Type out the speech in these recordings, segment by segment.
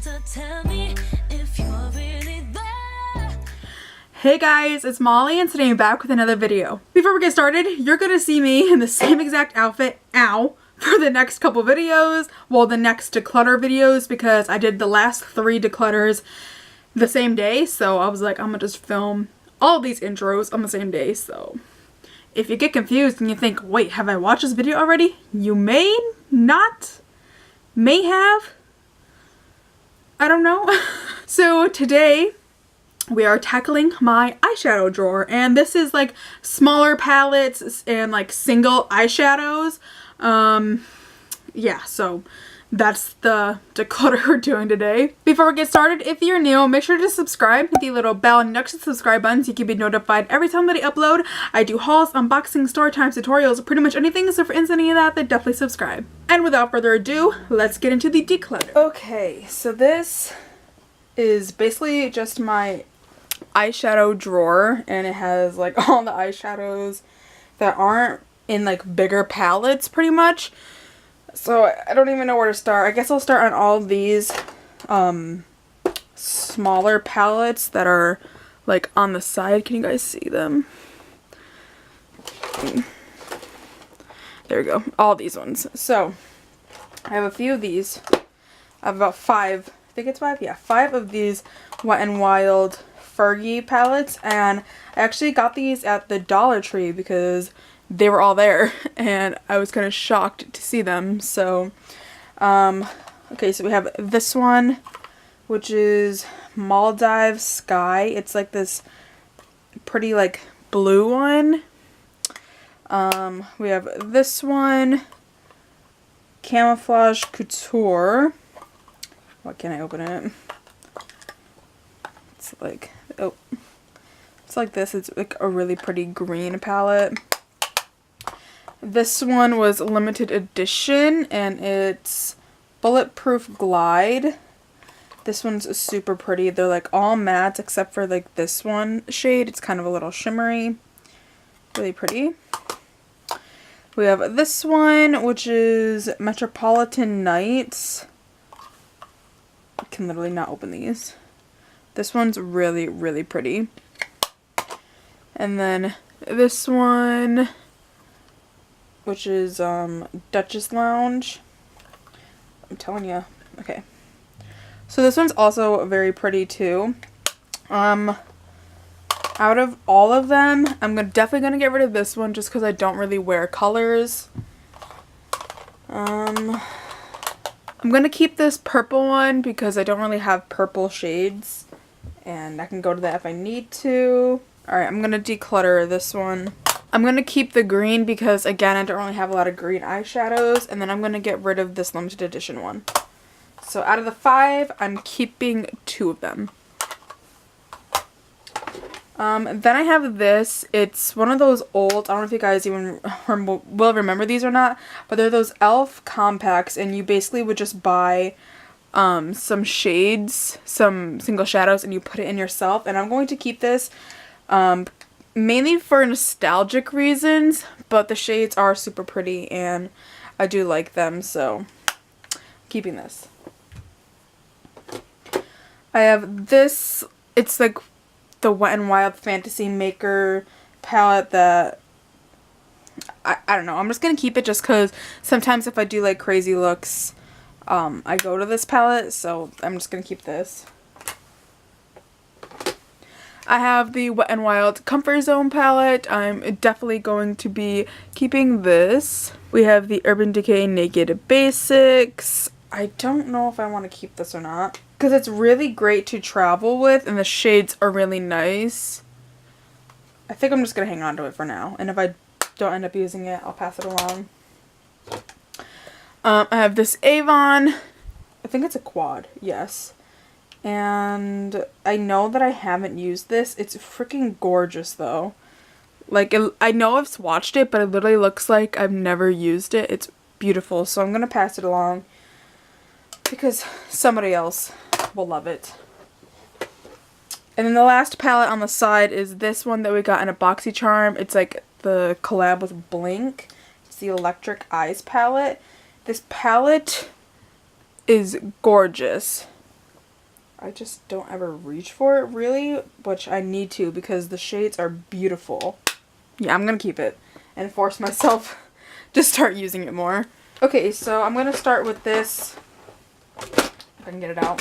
So tell me if you're really there. Hey guys, it's Molly and today I'm back with another video. Before we get started, you're gonna see me in the same exact outfit, for the next couple videos. Well, the next declutter videos, because I did the last 3 declutters the same day. So I was like, I'm gonna just film all these intros on the same day. So if you get confused and you think, wait, have I watched this video already? You may not, may have. I don't know. So today we are tackling my eyeshadow drawer, and this is like smaller palettes and like single eyeshadows. Yeah, so that's the declutter we're doing today. Before we get started, if you're new, make sure to subscribe, hit the little bell next to the subscribe button so you can be notified every time that I upload. I do hauls, unboxing, story times, tutorials, pretty much anything. So for any of that, then definitely subscribe. And without further ado, let's get into the declutter. Okay, so this is basically just my eyeshadow drawer, and it has like all the eyeshadows that aren't in like bigger palettes pretty much. So I don't even know where to start. I guess I'll start on all of these smaller palettes that are like on the side. Can you guys see them? There we go. All these ones. So I have a few of these. I have about 5. I think it's 5? Yeah, 5 of these Wet n Wild Fergie palettes, and I actually got these at the Dollar Tree because they were all there and I was kind of shocked to see them. So okay, so we have this one, which is Maldive Sky. It's like this pretty like blue one. We have this one, Camouflage Couture. Why can't I open it? It's like, oh, it's like this. It's like a really pretty green palette. This one was limited edition, and it's Bulletproof Glide. This one's super pretty. They're like all mattes except for like this one shade. It's kind of a little shimmery. Really pretty. We have this one, which is Metropolitan Nights. I can literally not open these. This one's really, really pretty. And then this one, which is Duchess Lounge. I'm telling you. Okay. So this one's also very pretty too. Out of all of them, I'm definitely gonna get rid of this one just because I don't really wear colors. I'm gonna keep this purple one because I don't really have purple shades, and I can go to that if I need to. Alright, I'm gonna declutter this one. I'm going to keep the green because, again, I don't really have a lot of green eyeshadows. And then I'm going to get rid of this limited edition one. So out of the 5, I'm keeping 2 of them. Then I have this. It's one of those old, I don't know if you guys even will remember these or not, but they're those e.l.f. compacts, and you basically would just buy some shades, some single shadows, and you put it in yourself. And I'm going to keep this mainly for nostalgic reasons, but the shades are super pretty and I do like them, so I'm keeping this. I have this, it's like the Wet n Wild Fantasy Maker palette that I don't know, I'm just gonna keep it just because sometimes if I do like crazy looks, I go to this palette, so I'm just gonna keep this. I have the Wet n Wild Comfort Zone palette. I'm definitely going to be keeping this. We have the Urban Decay Naked Basics. I don't know if I want to keep this or not because it's really great to travel with and the shades are really nice. I think I'm just going to hang on to it for now, and if I don't end up using it, I'll pass it along. I have this Avon. I think it's a quad, yes. And I know that I haven't used this. It's freaking gorgeous though. Like, I know I've swatched it, but it literally looks like I've never used it. It's beautiful. So I'm going to pass it along because somebody else will love it. And then the last palette on the side is this one that we got in a BoxyCharm. It's like the collab with Blink. It's the Electric Eyes palette. This palette is gorgeous. I just don't ever reach for it really, which I need to because the shades are beautiful. Yeah, I'm gonna keep it and force myself to start using it more. Okay, so I'm gonna start with this, if I can get it out,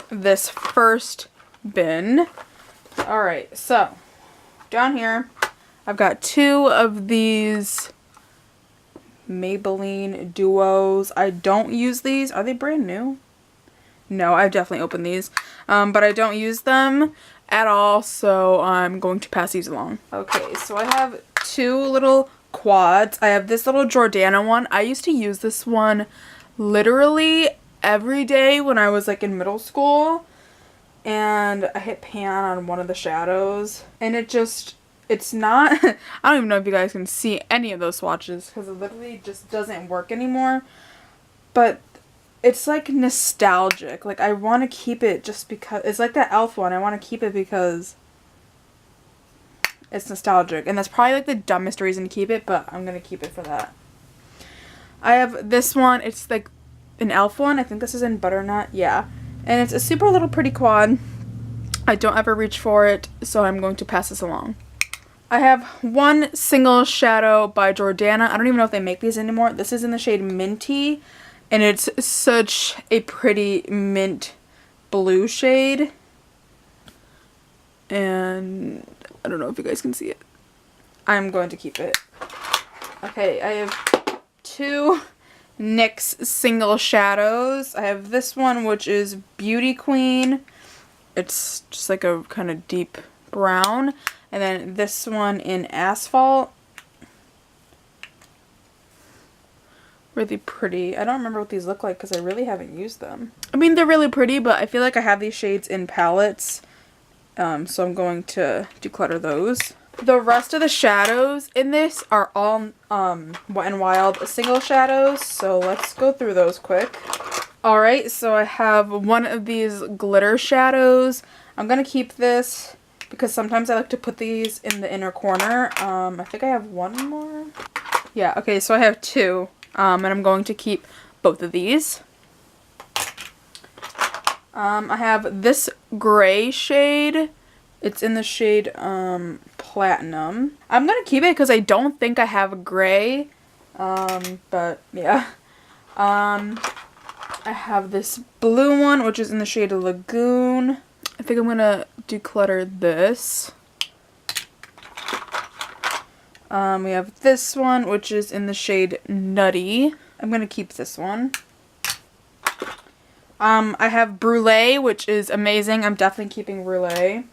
this first bin. Alright, so down here I've got 2 of these Maybelline Duos. I don't use these. Are they brand new? No, I've definitely opened these, but I don't use them at all, so I'm going to pass these along. Okay, so I have 2 little quads. I have this little Jordana one. I used to use this one literally every day when I was like in middle school, and I hit pan on one of the shadows, and it's not, I don't even know if you guys can see any of those swatches because it literally just doesn't work anymore, but it's like nostalgic. Like I want to keep it just because, it's like that elf one. I want to keep it because it's nostalgic, and that's probably like the dumbest reason to keep it, but I'm going to keep it for that. I have this one. It's like an elf one. I think this is in butternut. Yeah. And it's a super little pretty quad. I don't ever reach for it, so I'm going to pass this along. I have one single shadow by Jordana. I don't even know if they make these anymore. This is in the shade Minty, and it's such a pretty mint blue shade. And I don't know if you guys can see it. I'm going to keep it. Okay, I have 2 NYX single shadows. I have this one, which is Beauty Queen. It's just like a kind of deep brown. And then this one in Asphalt. Really pretty. I don't remember what these look like because I really haven't used them. I mean, they're really pretty, but I feel like I have these shades in palettes. So I'm going to declutter those. The rest of the shadows in this are all Wet n Wild single shadows, so let's go through those quick. Alright, so I have one of these glitter shadows. I'm going to keep this because sometimes I like to put these in the inner corner. I think I have one more. Yeah, okay, so I have 2, and I'm going to keep both of these. I have this gray shade. It's in the shade Platinum. I'm going to keep it because I don't think I have gray. But yeah. I have this blue one, which is in the shade Lagoon. I think I'm going to declutter this. We have this one, which is in the shade Nutty. I'm going to keep this one. I have Brulee, which is amazing. I'm definitely keeping Brulee.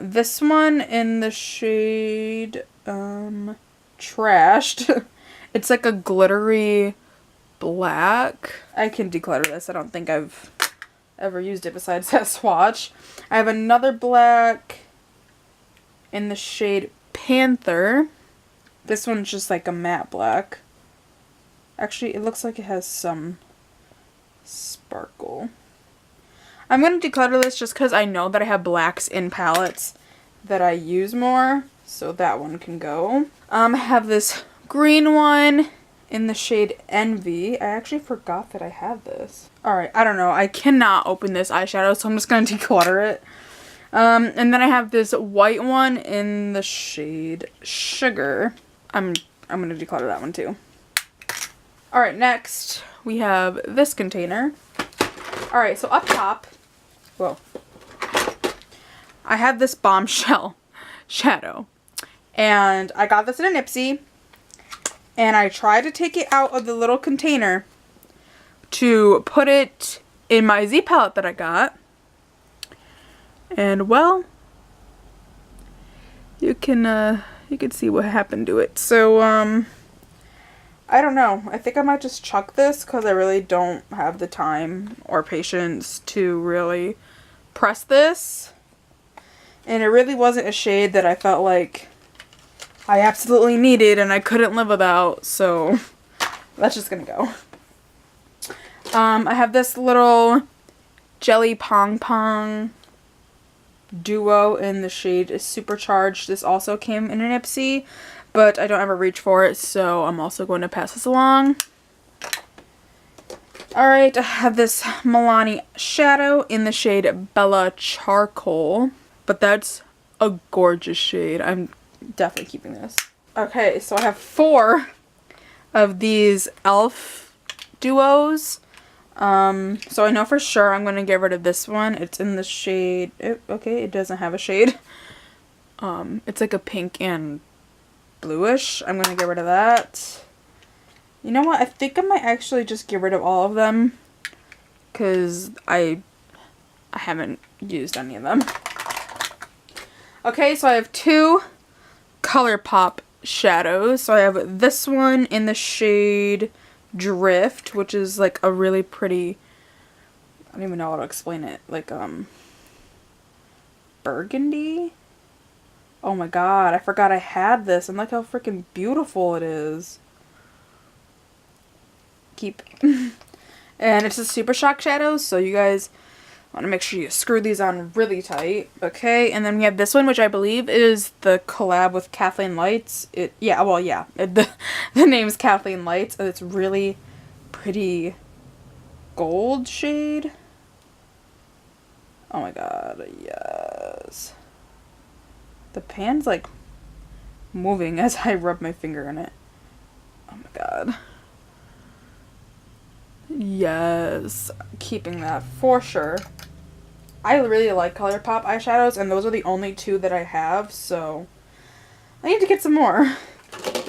This one in the shade, Trashed. It's like a glittery black. I can declutter this. I don't think I've ever used it besides that swatch. I have another black in the shade Panther. This one's just like a matte black. Actually, it looks like it has some sparkle. I'm going to declutter this just because I know that I have blacks in palettes that I use more, so that one can go. I have this green one in the shade Envy. I actually forgot that I had this. Alright, I don't know. I cannot open this eyeshadow, so I'm just going to declutter it. And then I have this white one in the shade Sugar. I'm going to declutter that one too. Alright, next we have this container. Alright, so up top, whoa, I have this Bombshell shadow. And I got this in a Nipsey. And I tried to take it out of the little container to put it in my Z palette that I got. And well, you can see what happened to it. So, I don't know. I think I might just chuck this because I really don't have the time or patience to really press this. And it really wasn't a shade that I felt like I absolutely needed and I couldn't live without. So that's just gonna go. I have this little Jelly Pong Pong duo in the shade Supercharged. This also came in an Ipsy, but I don't ever reach for it, so I'm also going to pass this along. Alright, I have this Milani shadow in the shade Bella Charcoal. But that's a gorgeous shade. I'm definitely keeping this. Okay, so I have 4 of these e.l.f. duos. So I know for sure I'm going to get rid of this one. It's in the shade... okay, it doesn't have a shade. It's like a pink and bluish. I'm going to get rid of that. You know what? I think I might actually just get rid of all of them. Because I haven't used any of them. Okay, so I have 2 ColourPop shadows. So I have this one in the shade Drift, which is like a really pretty, I don't even know how to explain it, like burgundy. Oh my god, I forgot I had this, and look how freaking beautiful it is. Keep. And it's a Super Shock shadow, so you guys want to make sure you screw these on really tight. Okay, and then we have this one, which I believe is the collab with Kathleen Lights. The name's Kathleen Lights, and it's really pretty gold shade. Oh my god, yes. The pan's like moving as I rub my finger in it. Oh my god. Yes, keeping that for sure. I really like ColourPop eyeshadows, and those are the only 2 that I have, so I need to get some more.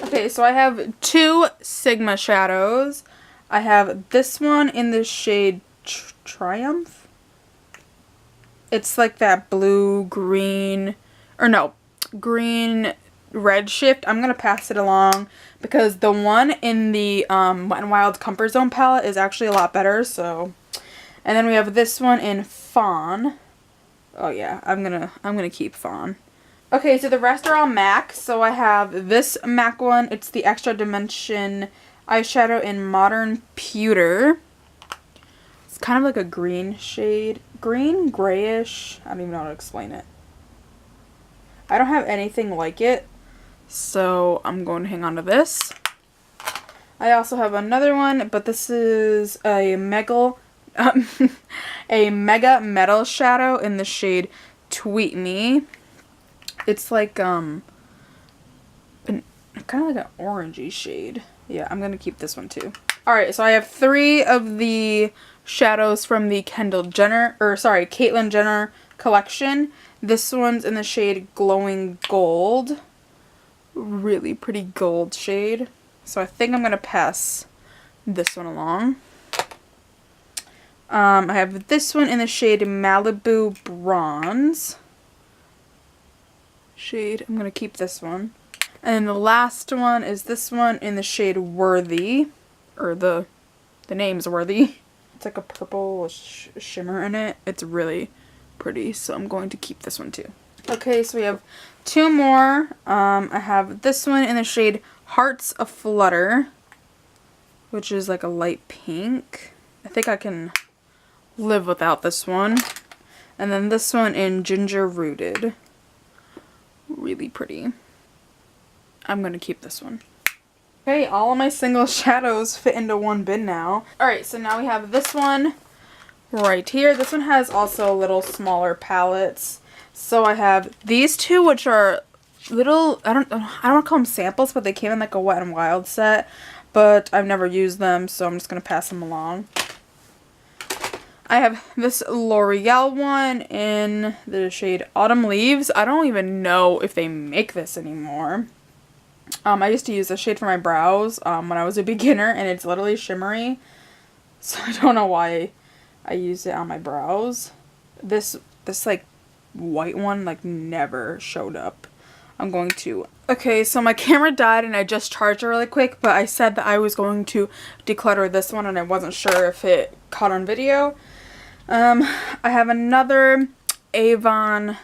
Okay, so I have 2 Sigma shadows. I have this one in the shade Triumph. It's like that blue, green, or no, green, red shift. I'm going to pass it along because the one in the Wet n Wild Comfort Zone palette is actually a lot better, so... And then we have this one in Fawn. Oh yeah, I'm gonna keep Fawn. Okay, so the rest are all MAC. So I have this MAC one. It's the Extra Dimension eyeshadow in Modern Pewter. It's kind of like a green shade. Green, grayish. I don't even know how to explain it. I don't have anything like it, so I'm going to hang on to this. I also have another one, but this is a Mega Metal shadow in the shade Tweet Me. It's like kind of like an orangey shade. Yeah, I'm gonna keep this one too. Alright, so I have 3 of the shadows from the Caitlyn Jenner collection. This one's in the shade Glowing Gold. Really pretty gold shade. So I think I'm gonna pass this one along. I have this one in the shade Malibu Bronze. I'm going to keep this one. And then the last one is this one in the shade Worthy. Or the name's Worthy. It's like a purple shimmer in it. It's really pretty, so I'm going to keep this one too. Okay, so we have 2 more. I have this one in the shade Hearts Aflutter, which is like a light pink. I think I can live without this one. And then this one in Ginger Rooted. Really pretty. I'm going to keep this one. Okay, all of my single shadows fit into one bin now. Alright, so now we have this one right here. This one has also little smaller palettes. So I have these 2, which are little, I don't want to call them samples, but they came in like a Wet n Wild set. But I've never used them, so I'm just going to pass them along. I have this L'Oreal one in the shade Autumn Leaves. I don't even know if they make this anymore. I used to use this shade for my brows when I was a beginner, and it's literally shimmery. So I don't know why I used it on my brows. This like white one like never showed up. I'm going to... Okay, so my camera died and I just charged it really quick, but I said that I was going to declutter this one and I wasn't sure if it caught on video. I have another Avon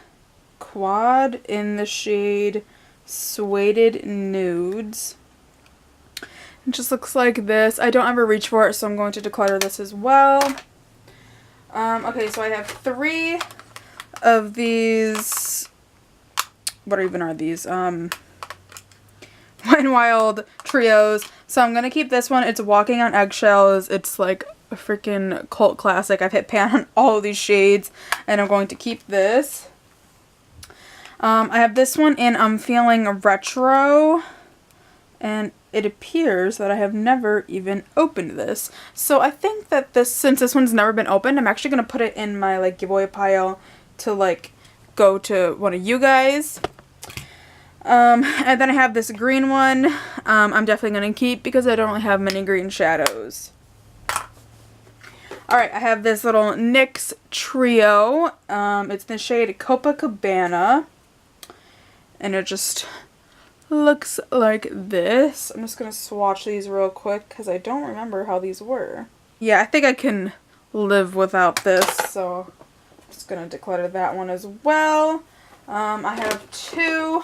Quad in the shade Suede Nudes. It just looks like this. I don't ever reach for it, so I'm going to declutter this as well. Okay, so I have 3 of these. What even are these? Wet n Wild trios. So I'm going to keep this one. It's Walking on Eggshells. It's like a freaking cult classic. I've hit pan on all of these shades, and I'm going to keep this. I have this one in I'm Feeling Retro, and it appears that I have never even opened this. So I think that since this one's never been opened, I'm actually going to put it in my like giveaway pile to like go to one of you guys. And then I have this green one. I'm definitely going to keep because I don't really have many green shadows. Alright, I have this little NYX trio. It's in the shade Copacabana. And it just looks like this. I'm just going to swatch these real quick because I don't remember how these were. Yeah, I think I can live without this, so I'm just going to declutter that one as well. I have two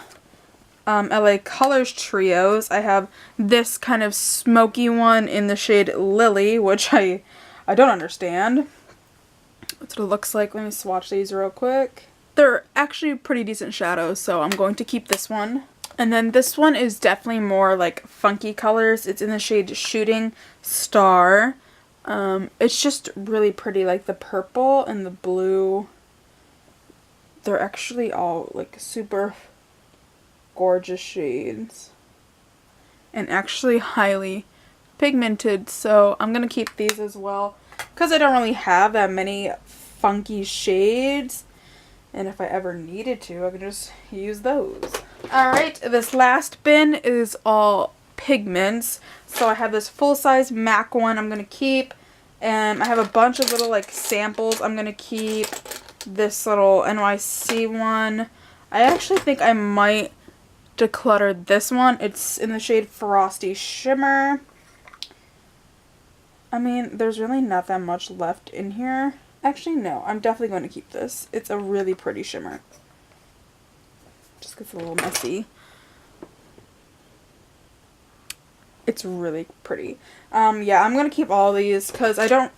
LA Colors trios. I have this kind of smoky one in the shade Lily, which I don't understand. That's what it looks like. Let me swatch these real quick. They're actually pretty decent shadows, so I'm going to keep this one. And then this one is definitely more like funky colors. It's in the shade Shooting Star. It's just really pretty, like the purple and the blue. They're actually all like super gorgeous shades. And actually highly pigmented, so I'm going to keep these as well. Because I don't really have that many funky shades. And if I ever needed to, I could just use those. Alright, this last bin is all pigments. So I have this full-size MAC one I'm going to keep. And I have a bunch of little like samples I'm going to keep. This little NYC one. I actually think I might declutter this one. It's in the shade Frosty Shimmer. I mean, there's really not that much left in here. Actually, no. I'm definitely going to keep this. It's a really pretty shimmer. Just gets a little messy. It's really pretty. Yeah, I'm going to keep all these because they're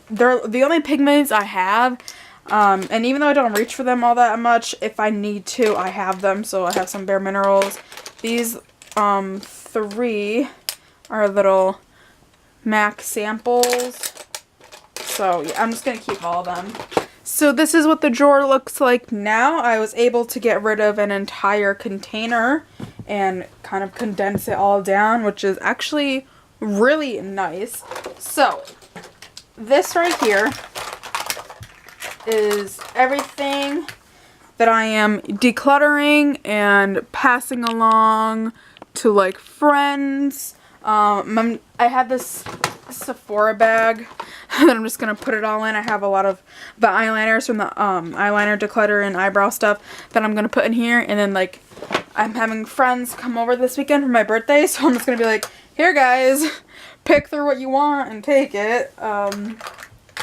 the only pigments I have. And even though I don't reach for them all that much, if I need to, I have them. So I have some Bare Minerals. These three are little MAC samples. So yeah, I'm just going to keep all of them. So this is what the drawer looks like now. I was able to get rid of an entire container and kind of condense it all down, which is actually really nice. So this right here is everything that I am decluttering and passing along to like friends. I have this Sephora bag that I'm just gonna put it all in. I have a lot of the eyeliners from the eyeliner declutter and eyebrow stuff that I'm gonna put in here, and then like I'm having friends come over this weekend for my birthday, so I'm just gonna be like, here guys, pick through what you want and take it.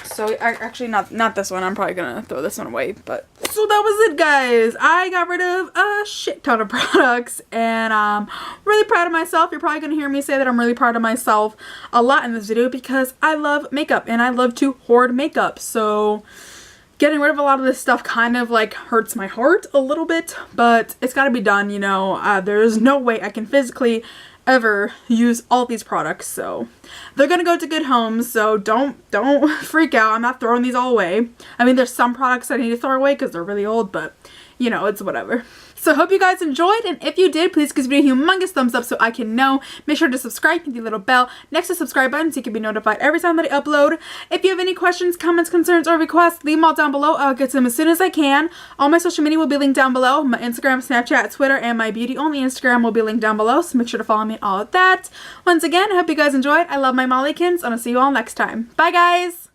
So actually not this one. I'm probably gonna throw this one away, but so that was it, guys. I got rid of a shit ton of products, and I'm really proud of myself. You're probably gonna hear me say that I'm really proud of myself a lot in this video because I love makeup and I love to hoard makeup. So getting rid of a lot of this stuff kind of like hurts my heart a little bit, but it's got to be done, you know. There's no way I can physically ever use all these products, so they're gonna go to good homes, so don't freak out. I'm not throwing these all away. I mean, there's some products I need to throw away because they're really old, but you know, it's whatever. So I hope you guys enjoyed, and if you did, please give this video a humongous thumbs up so I can know. Make sure to subscribe, hit the little bell next to the subscribe button so you can be notified every time that I upload. If you have any questions, comments, concerns, or requests, leave them all down below. I'll get to them as soon as I can. All my social media will be linked down below. My Instagram, Snapchat, Twitter, and my beauty only Instagram will be linked down below, so make sure to follow me on all of that. Once again, I hope you guys enjoyed. I love my Mollykins, and I'll see you all next time. Bye, guys!